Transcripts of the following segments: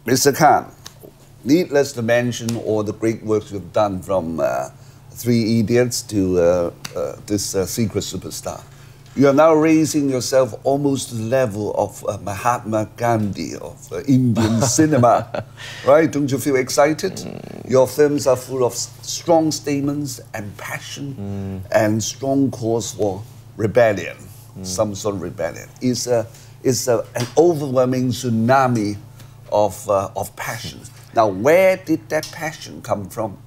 Mr. Khan, needless to mention all the great work you've done from Three Idiots to this Secret Superstar. You are now raising yourself almost to the level of Mahatma Gandhi of Indian cinema, right? Don't you feel excited? Your films are full of strong statements and passion and strong cause for rebellion, some sort of rebellion. It's an overwhelming tsunami of passion. Now, where did that passion come from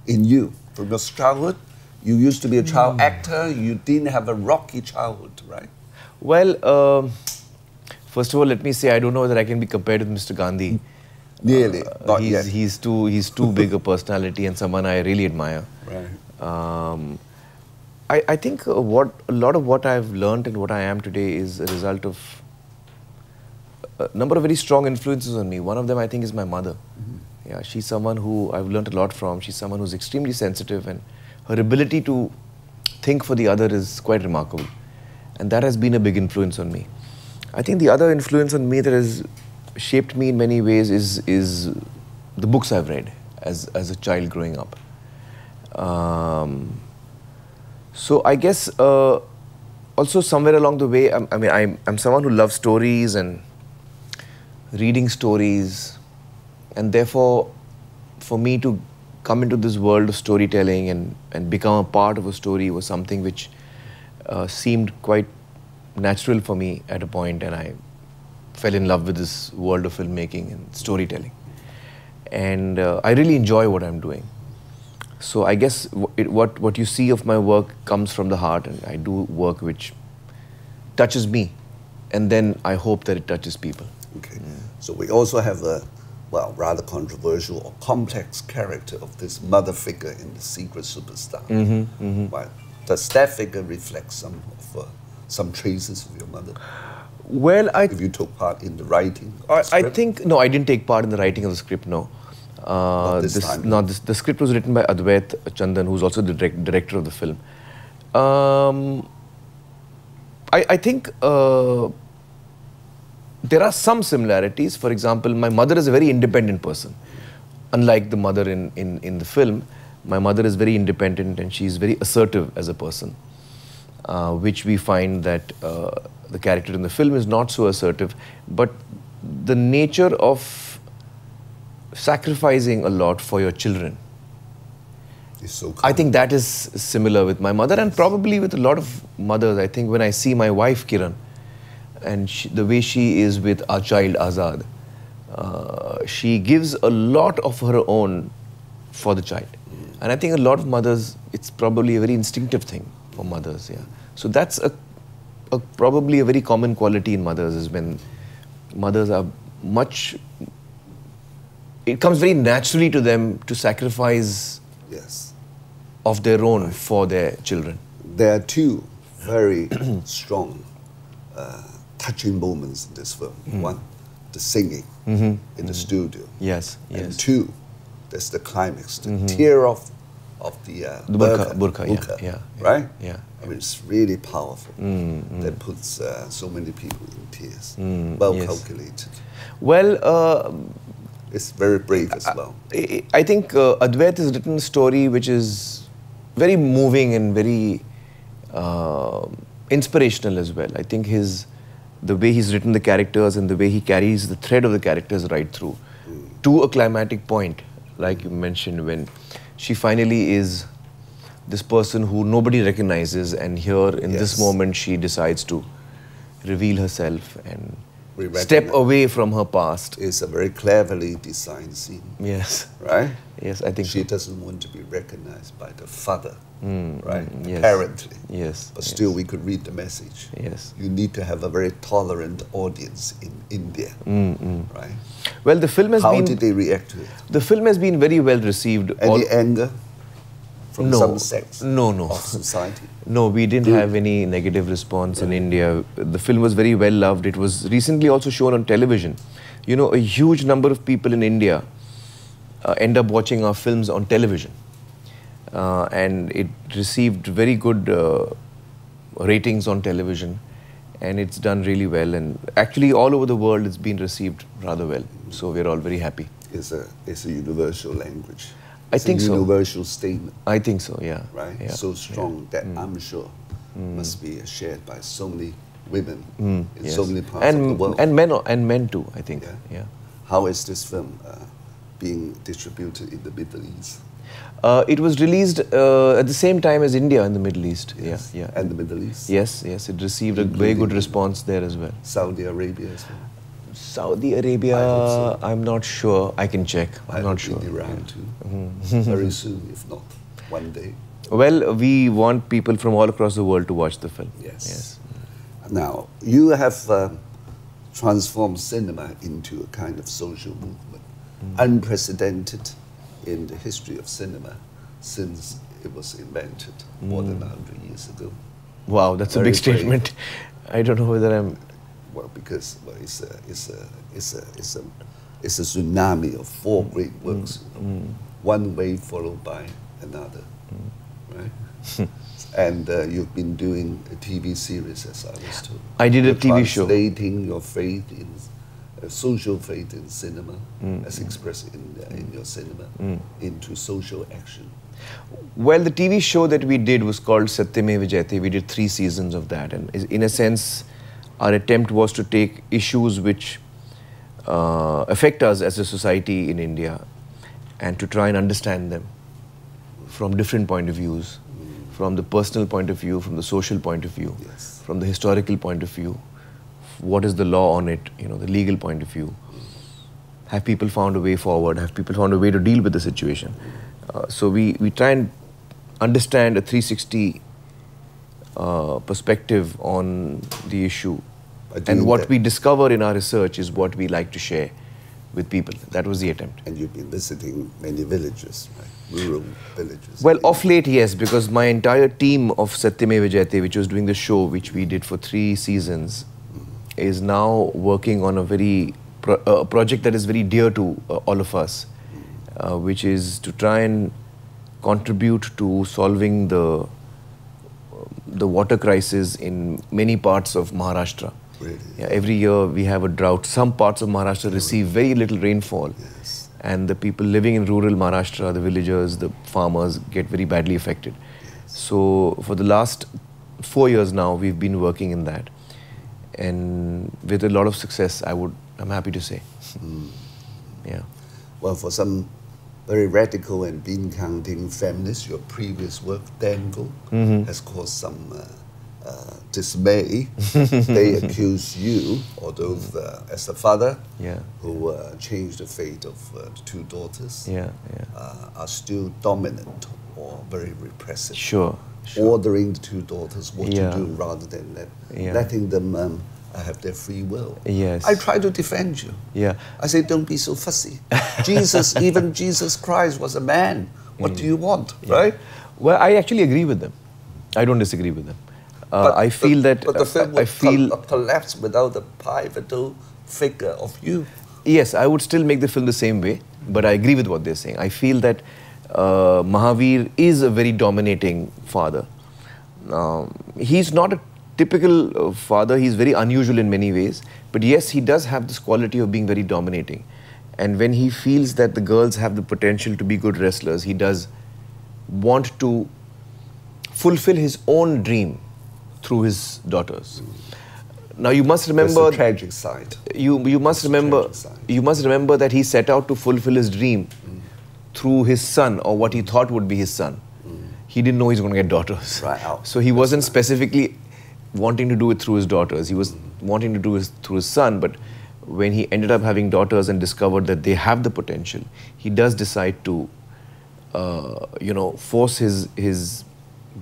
in you? From your childhood? You used to be a child actor. You didn't have a rocky childhood, right? Well, first of all, let me say I don't know whether I can be compared with Mr. Gandhi. Nearly, not yet. He's too big a personality and someone I really admire. Right. I think a lot of what I've learned and what I am today is a result of a number of very strong influences on me. One of them, I think, is my mother. Yeah, she's someone who I've learned a lot from. She's someone who's extremely sensitive, and her ability to think for the other is quite remarkable. And that has been a big influence on me. I think the other influence on me that has shaped me in many ways is the books I've read as a child growing up. So I guess also somewhere along the way, I'm someone who loves stories and reading stories, and therefore for me to come into this world of storytelling and become a part of a story was something which seemed quite natural for me at a point, and I fell in love with this world of filmmaking and storytelling. And I really enjoy what I'm doing. So I guess what you see of my work comes from the heart, and I do work which touches me, and then I hope that it touches people. Okay. So we also have a, well, rather controversial or complex character of this mother figure in the Secret Superstar. Right. Does that figure reflect some traces of your mother? Well, if you took part in the writing of the I script? think, no, I didn't take part in the writing of the script, no. Not this time? No, the script was written by Advait Chandan, who's also the director of the film. I think there are some similarities. For example, my mother is a very independent person. Unlike the mother in the film, my mother is very independent and she's very assertive as a person, which we find that the character in the film is not so assertive. But the nature of sacrificing a lot for your children, so I think that is similar with my mother, and probably with a lot of mothers. I think when I see my wife Kiran and the way she is with our child Azad, she gives a lot of her own for the child. And I think a lot of mothers, it's probably a very instinctive thing for mothers. Yeah. So that's probably a very common quality in mothers, is when mothers are much, it comes very naturally to them to sacrifice of their own for their children. There are two very strong, touching moments in this film. One, the singing in the studio. Yes, and two, there's the climax, the tear of the burqa, yeah, right? Yeah. I mean, it's really powerful. That puts so many people in tears. Well calculated. Well, it's very brave as well. I think Advait has written a story which is very moving and very inspirational as well. I think the way he's written the characters and the way he carries the thread of the characters right through to a climatic point, like you mentioned, when she finally is this person who nobody recognizes, and here in this moment she decides to reveal herself and step away from her past. It's a very cleverly designed scene. Yes. Right? Yes, I think she doesn't want to be recognized by the father, right? Yes. Apparently. Yes. But still we could read the message. Yes. You need to have a very tolerant audience in India, right? Well, the film has been... How did they react to it? The film has been very well received. Any anger from some sects of society? No, we didn't have any negative response in India. The film was very well loved. It was recently also shown on television. You know, a huge number of people in India end up watching our films on television. And it received very good ratings on television. and it's done really well. And actually, all over the world, it's been received rather well. So we're all very happy. It's a universal language. I think so. Universal statement. I think so. Yeah. Right. Yeah. So strong that I'm sure must be shared by so many women in so many parts of the world. And men too. I think. Yeah. How is this film being distributed in the Middle East? It was released at the same time as India in the Middle East. Yes. Yeah. And the Middle East. Yes. It received a very good response there as well. Saudi Arabia as well. Saudi Arabia, I'm not sure. I can check. I'm not sure. Iran too. Very soon, if not one day. Well, we want people from all across the world to watch the film. Yes. Now, you have transformed cinema into a kind of social movement, unprecedented in the history of cinema since it was invented more than 100 years ago. Wow, that's a big statement. I don't know whether I'm... Well, because it's a tsunami of four great works, one wave followed by another, right? And you've been doing a TV series, as I was told. I did a TV show. Translating your faith in social faith in cinema, as expressed in your cinema, into social action. Well, the TV show that we did was called Satyamev Jayate. We did 3 seasons of that, and in a sense, our attempt was to take issues which affect us as a society in India and to try and understand them from different point of views, from the personal point of view, from the social point of view, from the historical point of view, what is the law on it, the legal point of view. Have people found a way forward? Have people found a way to deal with the situation? So we try and understand a 360 perspective on the issue. And what we discover in our research is what we like to share with people. That was the attempt. And you've been visiting many villages, right? Rural villages. Well, of late, yes, because my entire team of Satyamev Jayate, which was doing the show, which we did for 3 seasons, is now working on a project that is very dear to all of us, which is to try and contribute to solving the water crisis in many parts of Maharashtra. Really? Yeah, every year we have a drought. Some parts of Maharashtra receive very little rainfall. Yes. And the people living in rural Maharashtra, the villagers, the farmers, get very badly affected. Yes. So for the last 4 years now, we've been working in that. And with a lot of success, I'm happy to say. Yeah. Well, for some very radical and bean-counting feminists, your previous work, Dangal, has caused some dismay. They accuse you, although as a father who changed the fate of 2 daughters, are still dominant or very repressive. Sure. Ordering the 2 daughters what to do rather than letting them have their free will. Yes. I try to defend you. Yeah. I say, don't be so fussy. Even Jesus Christ was a man. What do you want, right? Well, I actually agree with them. I don't disagree with them. I feel that... But the film would collapse without the pivotal figure of you. Yes, I would still make the film the same way, but I agree with what they're saying. I feel that Mahavir is a very dominating father. He's not a typical father. He's very unusual in many ways. But yes, he does have this quality of being very dominating. And when he feels that the girls have the potential to be good wrestlers, he does want to fulfill his own dream through his daughters. Now you must remember... There's a tragic side. You must remember that he set out to fulfill his dream through his son, or what he thought would be his son. He didn't know he was going to get daughters. Right. So he wasn't specifically wanting to do it through his daughters. He was wanting to do it through his son, but when he ended up having daughters and discovered that they have the potential, he does decide to, force his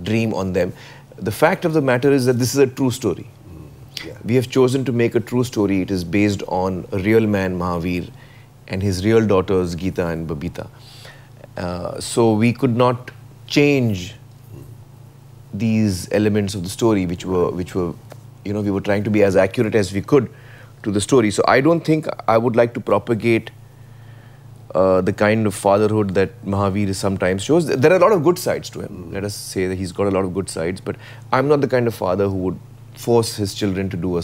dream on them. The fact of the matter is that this is a true story. We have chosen to make a true story. It is based on a real man, Mahavir, and his real daughters, Geeta and Babita. So we could not change these elements of the story, which were, we were trying to be as accurate as we could to the story. So I don't think I would like to propagate the kind of fatherhood that Mahavir sometimes shows. There are a lot of good sides to him. Let us say that he's got a lot of good sides, but I'm not the kind of father who would force his children to do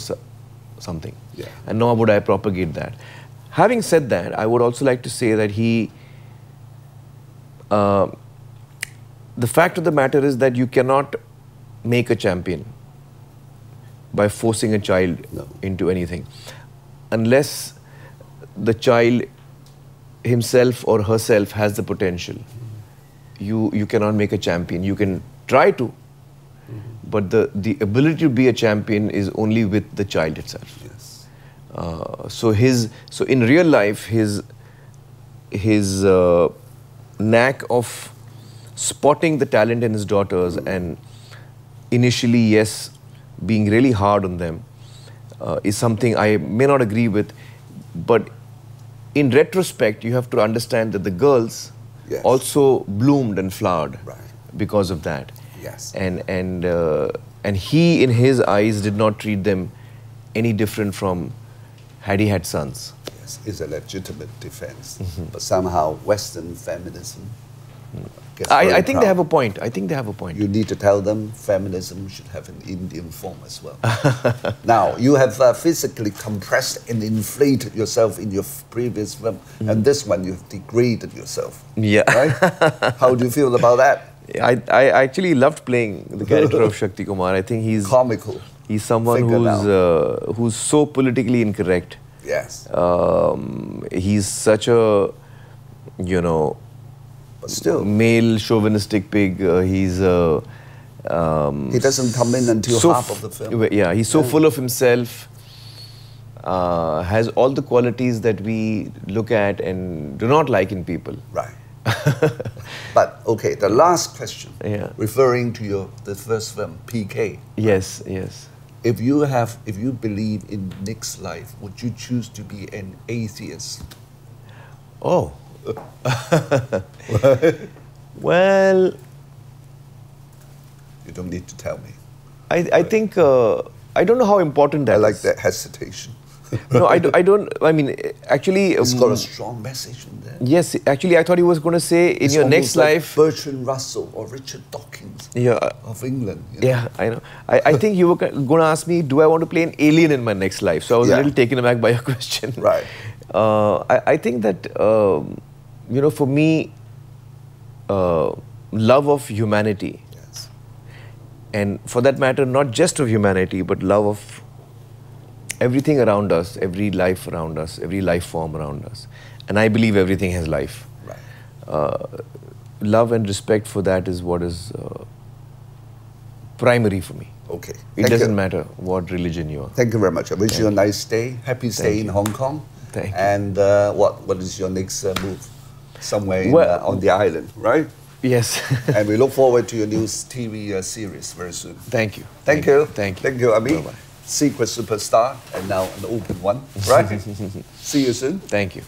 something. Yeah. And nor would I propagate that. Having said that, I would also like to say that the fact of the matter is that you cannot make a champion by forcing a child into anything, unless the child himself or herself has the potential. You cannot make a champion. You can try to, but the ability to be a champion is only with the child itself. Yes. So in real life, his knack of spotting the talent in his daughters and initially, yes, being really hard on them is something I may not agree with, but in retrospect, you have to understand that the girls also bloomed and flowered because of that. Yes. And he, in his eyes, did not treat them any different from had he had sons. Yes, it's a legitimate defense. But somehow Western feminism gets I think proud. they have a point. I think they have a point. You need to tell them feminism should have an Indian form as well. Now, you have physically compressed and inflated yourself in your previous film, and this one you've degraded yourself. Yeah. Right? How do you feel about that? I actually loved playing the character of Shakti Kumar. I think he's comical. He's someone who's so politically incorrect. Yes. He's such a, but still, male chauvinistic pig. He's he doesn't come in until half of the film. Yeah, he's so full of himself. Has all the qualities that we look at and do not like in people. Right. But okay, the last question, referring to the first film, PK. Yes, yes. If you believe in next life, would you choose to be an atheist? Oh. Well, you don't need to tell me. I think I don't know how important that is. I like that hesitation. No, I don't. I mean, actually, it's got a strong message in there. Yes, actually, I thought he was going to say in your next life. Bertrand Russell or Richard Dawkins of England. Yeah, I know. I think you were going to ask me, do I want to play an alien in my next life? So I was a little taken aback by your question. Right. I think that for me, love of humanity, and for that matter, not just of humanity, but love of everything around us, every life around us, every life form around us. And I believe everything has life. Right. Love and respect for that is what is primary for me. Okay. It doesn't matter what religion you are. Thank you very much. I wish you a nice stay. Happy stay in Hong Kong. Thank you. And what is your next move? Somewhere on the island, right? Yes. And we look forward to your new TV series very soon. Thank you. Thank you. Thank you. Thank you, Aamir. Bye-bye. Secret Superstar, and now an open one, right? See you soon. Thank you.